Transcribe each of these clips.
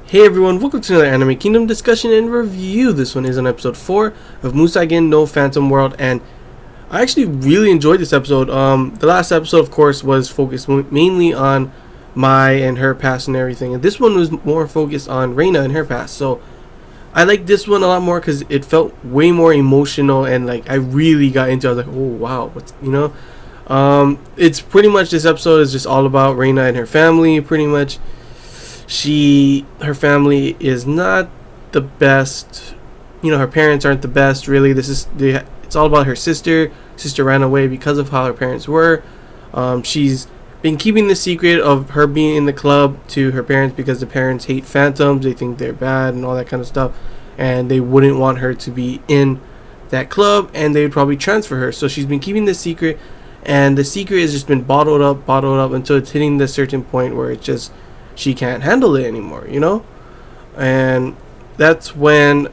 Hey everyone, welcome to another Anime Kingdom discussion and review. This one is on episode 4 of Musaigen no Phantom World, and I actually really enjoyed this episode. The last episode, of course, was focused mainly on Mai and her past and everything, and this one was more focused on Reina and her past. So I like this one a lot more because it felt way more emotional, and like I really got into it. I was like, oh wow, it's pretty much, this episode is just all about Reina and her family, pretty much. Her family is not the best. Her parents aren't the best, really. It's all about her sister. Sister ran away because of how her parents were. She's been keeping the secret of her being in the club to her parents because the parents hate phantoms. They think they're bad and all that kind of stuff, and they wouldn't want her to be in that club, and they would probably transfer her. So she's been keeping the secret, and the secret has just been bottled up until it's hitting this certain point where it's just, she can't handle it anymore, and that's when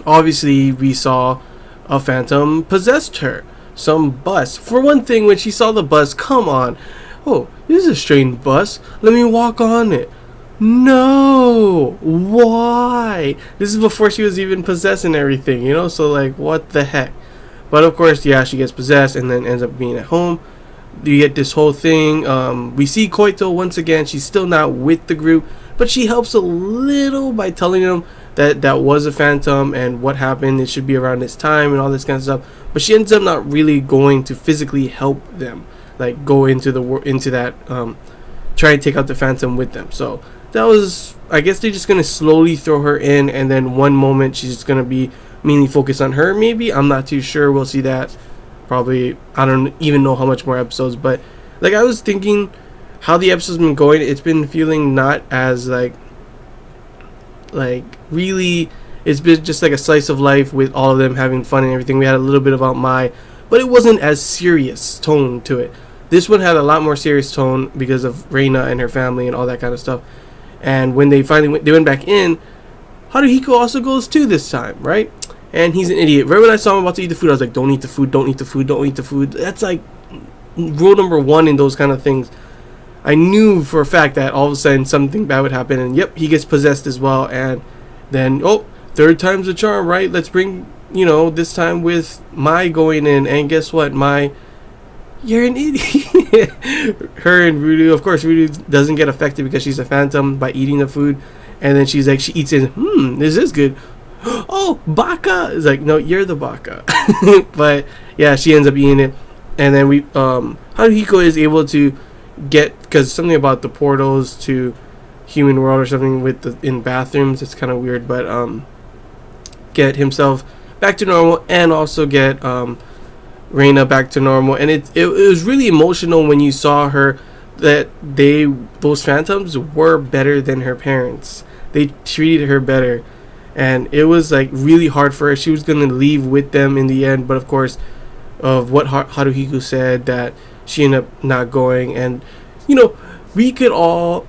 obviously we saw a phantom possessed her, some bus. For one thing, when she saw the bus, come on, oh, this is a strange bus, let me walk on it. No, why? This is before she was even possessed and everything, so like, what the heck. But of course, yeah, she gets possessed and then ends up being at home. You get this whole thing. We see Koito once again. She's still not with the group, but she helps a little by telling them that was a phantom and what happened. It should be around this time and all this kind of stuff. But she ends up not really going to physically help them, like go into that, try and take out the phantom with them. So that was, I guess they're just gonna slowly throw her in, and then one moment she's just gonna be mainly focused on her. Maybe, I'm not too sure. We'll see that. Probably, I don't even know how much more episodes, but like I was thinking how the episode's been going, it's been feeling not as like really, it's been just like a slice of life with all of them having fun and everything. We had a little bit about Mai, but it wasn't as serious tone to it. This one had a lot more serious tone because of Reina and her family and all that kind of stuff. And when they finally went back in, Haruhiko also goes too this time, right? And he's an idiot. Right when I saw him about to eat the food, I was like, don't eat the food, don't eat the food, don't eat the food. That's like rule number one in those kind of things. I knew for a fact that all of a sudden something bad would happen, and yep, he gets possessed as well. And then, third time's the charm, right? Let's bring, this time with Mai going in, and guess what? Mai, you're an idiot. Her and Rudu, of course, Rudu doesn't get affected because she's a phantom by eating the food. And then she eats it, this is good. Oh, Baka! It's like, no, you're the Baka. But yeah, she ends up eating it. And then Haruhiko is able to get, because something about the portals to human world or something in bathrooms, it's kind of weird, but get himself back to normal, and also get Reina back to normal. And it was really emotional when you saw her, that those phantoms were better than her parents. They treated her better. And it was like really hard for her. She was going to leave with them in the end, but of course, of what Haruhiko said, that she ended up not going. And we could all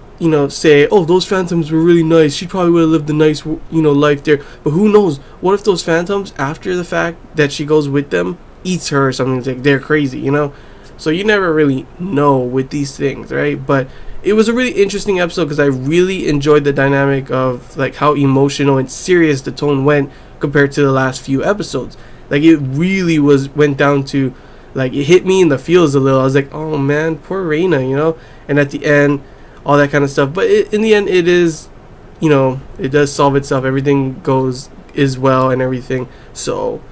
say, oh, those phantoms were really nice, she probably would have lived a nice life there. But who knows, what if those phantoms, after the fact that she goes with them, eats her or something? It's like, they're crazy, so you never really know with these things, right? But it was a really interesting episode because I really enjoyed the dynamic of like how emotional and serious the tone went compared to the last few episodes. Like, it really went down to, like, it hit me in the feels a little. I was like, oh man, poor Reina, and at the end, all that kind of stuff. But in the end, it is, it does solve itself. Everything is well and everything. So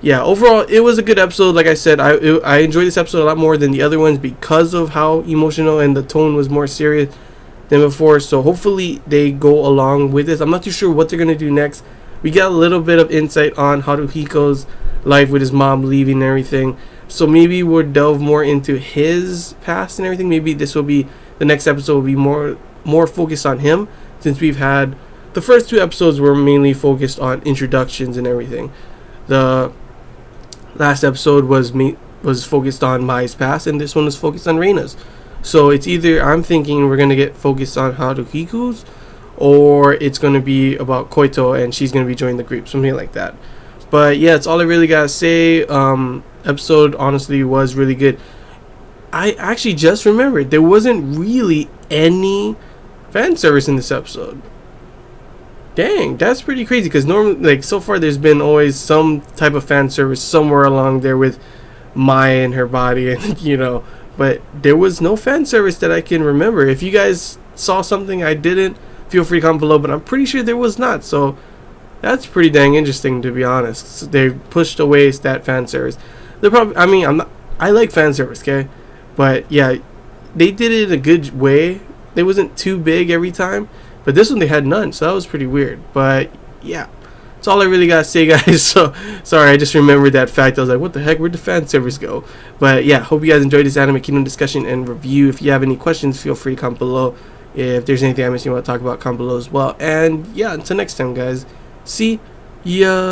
yeah, overall, it was a good episode. Like I said, I enjoyed this episode a lot more than the other ones because of how emotional and the tone was more serious than before. So hopefully they go along with this. I'm not too sure what they're going to do next. We got a little bit of insight on Haruhiko's life with his mom leaving and everything. So maybe we'll delve more into his past and everything. Maybe the next episode will be more focused on him, since we've had the first two episodes were mainly focused on introductions and everything. The last episode was focused on Mai's past, and this one was focused on Reina's. So it's either, I'm thinking we're going to get focused on Haruhiko's, or it's going to be about Koito and she's going to be joining the group, something like that. But yeah, that's all I really got to say. Episode honestly was really good. I actually just remembered there wasn't really any fan service in this episode. Dang, that's pretty crazy. Because normally, like so far, there's been always some type of fan service somewhere along there with Maya and her body, and but there was no fan service that I can remember. If you guys saw something I didn't, feel free to comment below. But I'm pretty sure there was not. So that's pretty dang interesting, to be honest. They pushed away that fan service. They're probably. I mean, I like fan service, okay, but yeah, they did it in a good way. It wasn't too big every time, but this one they had none, so that was pretty weird. But yeah, that's all I really gotta say, guys. So sorry, I just remembered that fact. I was like, what the heck, where'd the fan service go? But yeah, hope you guys enjoyed this Anime Kingdom discussion and review. If you have any questions, feel free to comment below. If there's anything I missed you want to talk about, comment below as well. And yeah, until next time, guys. See ya.